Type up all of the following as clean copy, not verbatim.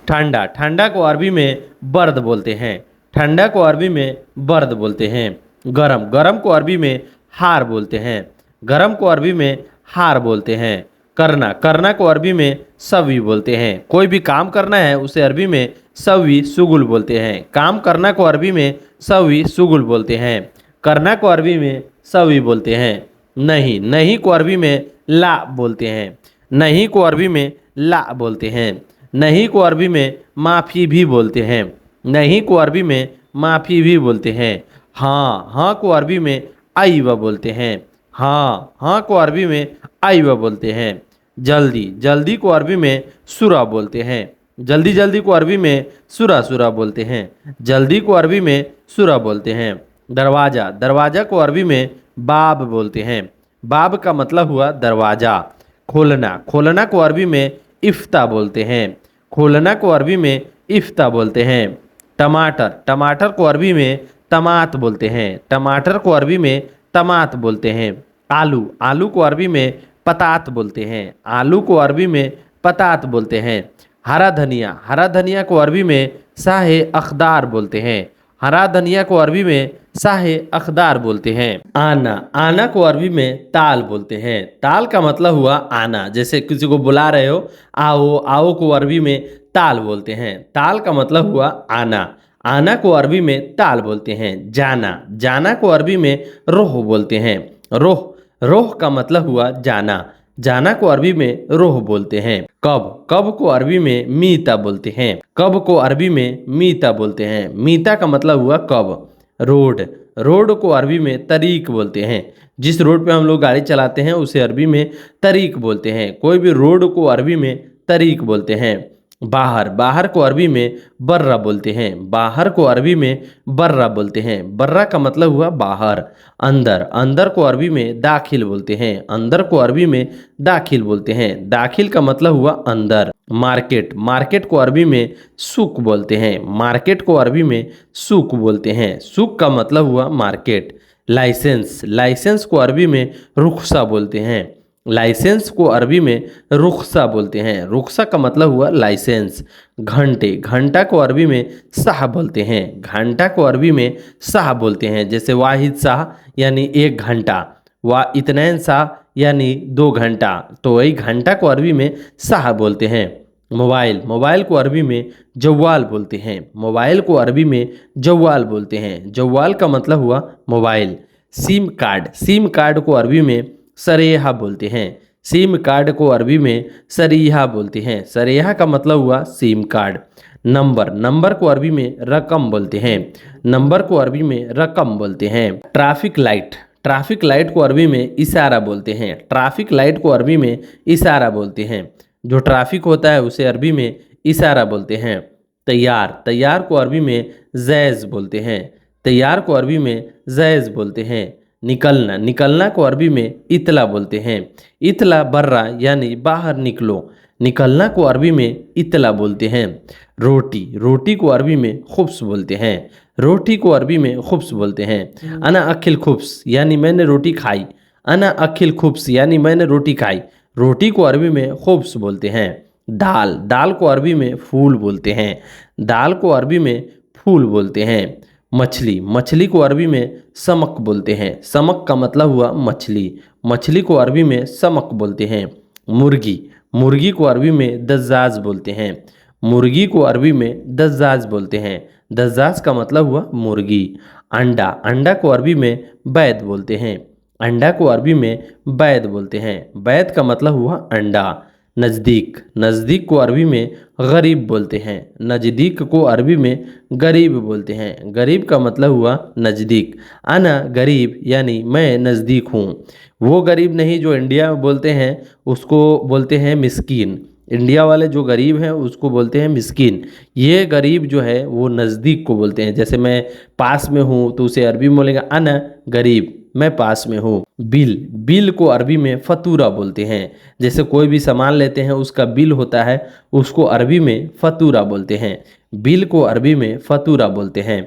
ठंडा, ठंडा को अरबी में बर्द बोलते हैं। ठंडा को अरबी में बर्द बोलते हैं। गरम, गरम को अरबी में हार बोलते हैं। गरम को अरबी में हार बोलते हैं। करना, करना को अरबी में सवी बोलते हैं। कोई भी काम करना है उसे अरबी में सवी शुगुल बोलते हैं। काम करना को अरबी में सवी शुगुल बोलते हैं। करना को अरबी में सवी बोलते हैं। नहीं, नहीं को अरबी में ला बोलते हैं। नहीं को अरबी में ला बोलते हैं। नहीं को अरबी में माफ़ी भी बोलते हैं। नहीं को अरबी में माफ़ी भी बोलते हैं। हाँ, हाँ को अरबी में आइवा बोलते हैं। हाँ, हाँ को अरबी में आइवा बोलते हैं। जल्दी, जल्दी को अरबी में सुरा बोलते हैं। जल्दी, जल्दी को अरबी में सुरा सुरा बोलते हैं। जल्दी को अरबी में सुरा बोलते हैं। दरवाज़ा, दरवाज़ा को अरबी में बाब बोलते हैं। बाब का मतलब हुआ दरवाज़ा। खोलना, खोलना को अरबी में इफ्ता बोलते हैं। खोलना को अरबी में इफ्ता बोलते हैं। टमाटर, टमाटर को अरबी में तमात बोलते हैं। टमाटर को अरबी में तमात बोलते हैं। आलू, आलू को अरबी में पतात बोलते हैं। आलू को अरबी में पतात बोलते हैं। हरा धनिया, हरा धनिया को अरबी में साहे अखदार बोलते हैं। हरा धनिया को अरबी में साहे अखदार बोलते हैं। आना, आना को अरबी में ताल बोलते हैं। ताल का मतलब हुआ आना। जैसे किसी को बुला रहे हो, आओ, आओ को अरबी में ताल बोलते हैं। ताल का मतलब हुआ आना। आना को अरबी में ताल बोलते हैं। जाना, जाना को अरबी में रोह बोलते हैं। रोह, रोह का मतलब हुआ जाना। जाना को अरबी में रोह बोलते हैं। कब, कब को अरबी में मीता बोलते हैं। कब को अरबी में मीता बोलते हैं। मीता का मतलब हुआ कब। रोड, रोड को अरबी में तरीक बोलते हैं। जिस रोड पे हम लोग गाड़ी चलाते हैं उसे अरबी में तरीक बोलते हैं। कोई भी रोड को अरबी में तरीक बोलते हैं। बाहर, बाहर को अरबी में बर्रा बोलते हैं। बाहर को अरबी में बर्रा बोलते हैं। बर्रा का मतलब हुआ बाहर। अंदर, अंदर को अरबी में दाखिल बोलते हैं। अंदर को अरबी में दाखिल बोलते हैं। दाखिल का मतलब हुआ अंदर। मार्केट, मार्केट को अरबी में सूक बोलते हैं। मार्केट को अरबी में सूक बोलते हैं। सूक का मतलब हुआ मार्केट। लाइसेंस, लाइसेंस को अरबी में रुखसा बोलते हैं। लाइसेंस को अरबी में रुखसा बोलते हैं। रुखसा का मतलब हुआ लाइसेंस। घंटे, घंटा को अरबी में शाह बोलते हैं। घंटा को अरबी में शाह बोलते हैं। जैसे वाहिद शाह यानी 1 घंटा, वा इतनैन शाह यानी 2 घंटा, तो वही घंटा को अरबी में शाह बोलते हैं। मोबाइल, मोबाइल को अरबी में जव्वाल बोलते हैं। मोबाइल को अरबी में जव्वाल बोलते हैं। जव्वाल का मतलब हुआ mobile. SIM card, SIM card को अरबी में सरेहा बोलते हैं। सिम कार्ड को अरबी में सरीहा बोलते हैं। सरेहा का मतलब हुआ सिम कार्ड। नंबर, नंबर को अरबी में रकम बोलते हैं। नंबर को अरबी में रकम बोलते हैं। ट्रैफिक लाइट, ट्रैफिक लाइट को अरबी में इशारा बोलते हैं। ट्रैफिक लाइट को अरबी में इशारा बोलते हैं। जो ट्रैफिक होता है उसे अरबी में इशारा बोलते हैं। तैयार, तैयार को अरबी में जैज़ बोलते हैं। तैयार को अरबी में जैज़ बोलते हैं। निकलना, निकलना को अरबी में इतला बोलते हैं। इतला बर्रा यानी बाहर निकलो। निकलना को अरबी में इतला बोलते हैं। रोटी, रोटी को अरबी में खुब्स बोलते हैं। रोटी को अरबी में खुब्स बोलते हैं। अना अखिल खुब्स यानी मैंने रोटी खाई। अना अखिल खुब्स यानी मैंने रोटी खाई। रोटी को अरबी में खुब्स बोलते हैं। दाल, दाल को अरबी में फूल बोलते हैं। दाल को अरबी में फूल बोलते हैं। मछली, मछली को अरबी में समक बोलते हैं। समक का मतलब हुआ मछली। मछली को अरबी में समक बोलते हैं। मुर्गी, मुर्गी को अरबी में दज्जाज बोलते हैं। मुर्गी को अरबी में दज्जाज बोलते हैं। दज्जाज का मतलब हुआ मुर्गी। अंडा, अंडा को अरबी में बैद बोलते हैं। अंडा को अरबी में बैद बोलते हैं। बैद का मतलब हुआ अंडा। नज़दीक, नज़दीक को अरबी में गरीब बोलते हैं। नज़दीक को अरबी में गरीब बोलते हैं। गरीब का मतलब हुआ नज़दीक। अना गरीब यानी मैं नज़दीक हूँ। वो गरीब नहीं जो इंडिया में बोलते हैं, उसको बोलते हैं मिस्कीन। इंडिया वाले जो गरीब हैं उसको बोलते हैं मिस्कीन। ये गरीब जो है वो नज़दीक को बोलते हैं। जैसे मैं पास में हूँ तो उसे अरबी में बोलेगा अना गरीब, मैं पास में हूँ। बिल, बिल को अरबी में फतूरा बोलते हैं। जैसे कोई भी सामान लेते हैं उसका बिल होता है, उसको अरबी में फतूरा बोलते हैं। बिल को अरबी में फतूरा बोलते हैं।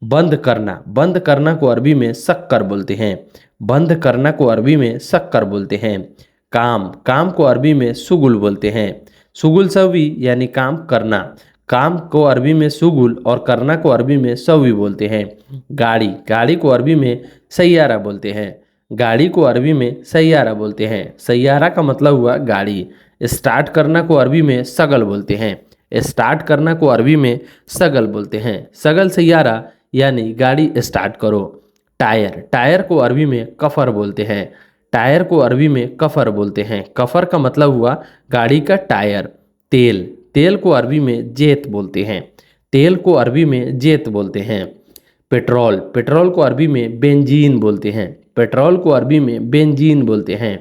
बंद करना, बंद करना को अरबी में शक्कर बोलते हैं। बंद करना को अरबी में शक्कर बोलते हैं। काम, काम को अरबी में शुगुल बोलते हैं। शुगुल सवी यानी काम करना। काम को अरबी में शुगुल और करना को अरबी में सवी बोलते हैं। गाड़ी, गाड़ी को अरबी में सैयारा बोलते हैं। गाड़ी को अरबी में सैयारा बोलते हैं। सैयारा का मतलब हुआ गाड़ी। स्टार्ट करना को अरबी में सगल बोलते हैं। स्टार्ट करना को अरबी में सगल बोलते हैं। सगल सैयारा यानी गाड़ी स्टार्ट करो। टायर, टायर को अरबी में कफर बोलते हैं। टायर को अरबी में कफर बोलते हैं। कफर का मतलब हुआ गाड़ी का टायर। तेल, तेल को अरबी में जेत बोलते हैं। तेल को अरबी में जेत बोलते हैं। पेट्रोल, पेट्रोल को अरबी में बेंजीन बोलते हैं। पेट्रोल को अरबी में बेंजीन बोलते हैं।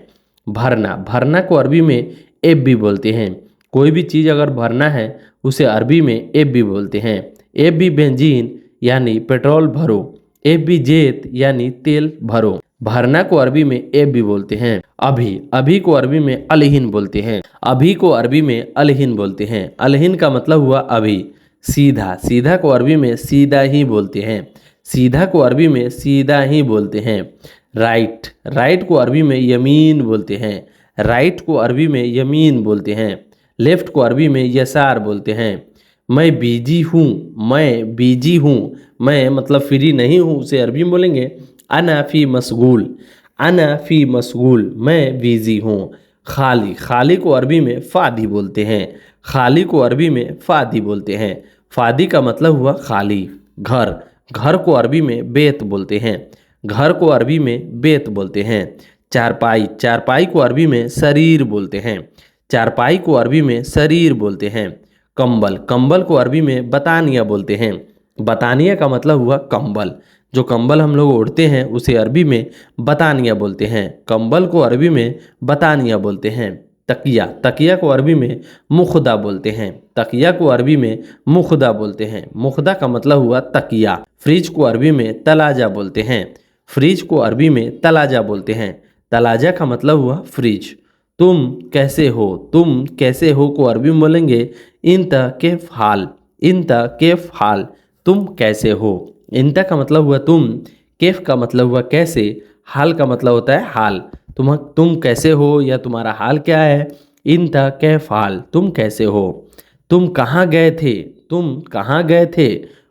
भरना, भरना को अरबी में एब भी बोलते हैं। कोई भी चीज़ अगर भरना है उसे अरबी में एब भी बोलते हैं। एब भी बेंजीन यानी पेट्रोल भरो। एब भी जेत यानी तेल भरो। भरना को अरबी में एब भी बोलते हैं। अभी, अभी को अरबी में अलहिन बोलते हैं। अभी को अरबी में अलहिन बोलते हैं। अलहिन का मतलब हुआ अभी। सीधा, सीधा को अरबी में सीधा ही बोलते हैं। सीधा को अरबी में सीधा ही बोलते हैं। राइट, राइट को अरबी में यमीन बोलते हैं। राइट को अरबी में यमीन बोलते हैं। लेफ्ट को अरबी में यसार बोलते हैं। मैं बिजी हूँ, मैं बिजी हूँ, मैं मतलब फ्री नहीं हूँ, उसे अरबी में बोलेंगे अना फी मशगूल। अना फी मशगूल, मैं बिजी हूँ। खाली, खाली को अरबी में फ़ादी बोलते हैं। खाली को अरबी में फ़ादी बोलते हैं। फ़ादी का मतलब हुआ खाली। घर, घर को अरबी में बेत बोलते हैं। घर को अरबी में बेत बोलते हैं। चारपाई, चारपाई को अरबी में शरीर बोलते हैं। चारपाई को अरबी में शरीर बोलते हैं। कंबल, कंबल को अरबी में बतानिया बोलते हैं। बतानिया का मतलब हुआ कंबल। जो कंबल हम लोग ओढ़ते हैं उसे अरबी में बतानिया बोलते हैं। कंबल को अरबी में बतानिया बोलते हैं। तकिया, तकिया को अरबी में मुखदा बोलते हैं। तकिया को अरबी में मुखदा बोलते हैं। मुखदा का मतलब हुआ तकिया। फ्रिज को अरबी में तलाजा बोलते हैं। फ्रिज को अरबी में तलाजा बोलते हैं। तलाजा का मतलब हुआ फ्रिज। तुम कैसे हो, तुम कैसे हो को अरबी में बोलेंगे इंता केफ हाल। इंता केफ हाल, तुम कैसे हो। इंता का मतलब हुआ तुम, केफ का मतलब हुआ कैसे, हाल का मतलब होता है हाल। तुम कैसे हो या तुम्हारा हाल क्या है। इंता कैफ हाल, तुम कैसे हो। तुम कहाँ गए थे, तुम कहाँ गए थे,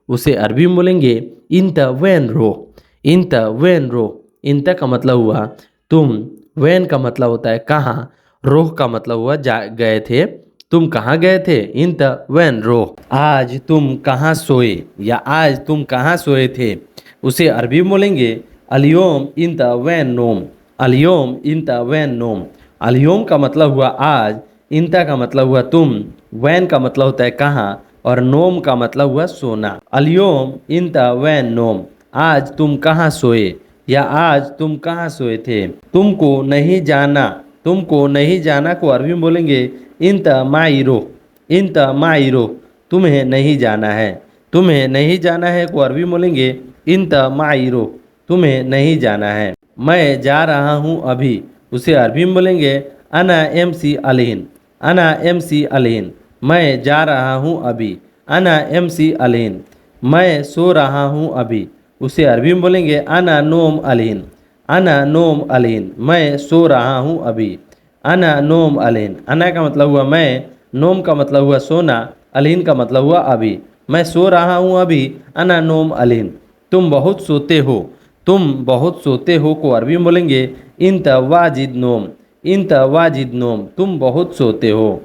उसे अरबी में बोलेंगे इंता वैन रो। इंता वैन रो, इंता का मतलब हुआ तुम, वैन का मतलब होता है कहाँ, रोह का मतलब हुआ गए थे। तुम कहाँ गए थे, इंता वैन रोह। आज तुम कहाँ सोए या आज तुम कहाँ सोए थे, उसे अरबी में बोलेंगे अलियोम इंता वैन नोम। अलियोम इंता वैन नोम। अलियोम का मतलब हुआ आज। इंता का मतलब हुआ तुम। वैन का मतलब होता है कहाँ और नोम का मतलब हुआ सोना। अलियोम इंता वैन नोम, आज तुम कहाँ सोए या आज तुम कहाँ सोए थे। तुमको नहीं जाना, तुमको नहीं जाना को अरबी में बोलेंगे इंता माइरो। इंता माइरो, तुम्हें नहीं जाना है। तुम्हें नहीं जाना है को अरबी में बोलेंगे इंता माइरो, तुम्हें नहीं जाना है। मैं जा रहा हूँ अभी, उसे अरबी में बोलेंगे अना एम सी अलहिन। अना एम सी अलहिन, मैं जा रहा हूँ अभी। अना एम सी अलहिन, मैं सो रहा हूँ अभी, उसे अरबी में बोलेंगे अना नोम अलहिन। अना नोम अलहिन, मैं सो रहा हूँ अभी। अना नोम अलहिन, अना का मतलब हुआ मैं, नोम का मतलब हुआ सोना, अलहिन का मतलब हुआ अभी। मैं सो रहा हूँ अभी, अना नोम अलहिन। तुम बहुत सोते हो, तुम बहुत सोते हो को अरबी में बोलेंगे इंत वाजिद नोम। इंत वाजिद नोम, तुम बहुत सोते हो।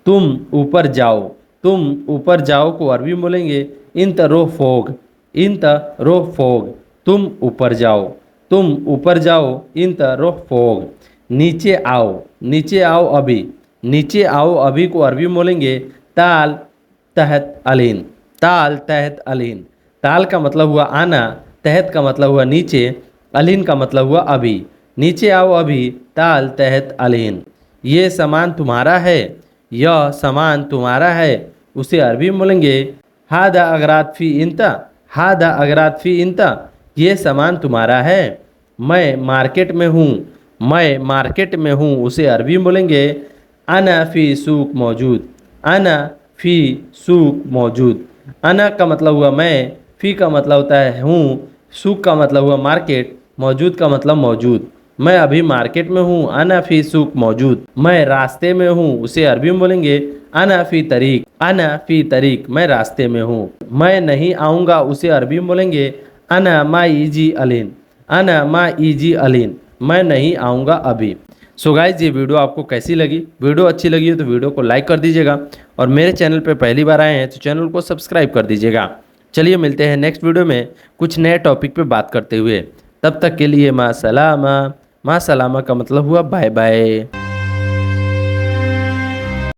तुम ऊपर जाओ, तुम ऊपर जाओ को अरबी में बोलेंगे इंत रोह फोग। इंत रोह फोग, तुम ऊपर जाओ। तुम ऊपर जाओ इंत रोह फोग। नीचे आओ, नीचे आओ अभी। नीचे आओ अभी को अरबी में बोलेंगे ताल तहत अलीन। ताल तहत अलीन, ताल का मतलब हुआ आना, तहत का मतलब हुआ नीचे, अलीन का मतलब हुआ अभी। नीचे आओ अभी, ताल तहत अलीन। ये सामान तुम्हारा है, यह सामान तुम्हारा है, उसे अरबी में बोलेंगे हादा अगरात फी इंता। हादा अगरात फी इंता, ये सामान तुम्हारा है। मैं मार्केट में हूँ, मैं मार्केट में हूँ, उसे अरबी में बोलेंगे अना फ़ी सूक मौजूद। अना फ़ी सूक मौजूद। अना का मतलब हुआ मैं, फ़ी का मतलब होता है हूँ, सूक का मतलब हुआ मार्केट, मौजूद का मतलब मौजूद। मैं अभी मार्केट में हूँ, अना फी सूक मौजूद। मैं रास्ते में हूँ, उसे अरबी में बोलेंगे अना फी तरीक। अना फी तरीक, मैं रास्ते में हूँ। मैं नहीं आऊँगा, उसे अरबी में बोलेंगे अना मा इजी अलीन। अना मा इजी अलीन, मैं नहीं आऊँगा अभी। सो गाइज, ये वीडियो आपको कैसी लगी? वीडियो अच्छी लगी हो तो वीडियो को लाइक कर दीजिएगा, और मेरे चैनल पर पहली बार आए हैं तो चैनल को सब्सक्राइब कर दीजिएगा। चलिए मिलते हैं नेक्स्ट वीडियो में कुछ नए टॉपिक पे बात करते हुए। तब तक के लिए माँ सलामा। माँ सलामा का मतलब हुआ बाय बाय।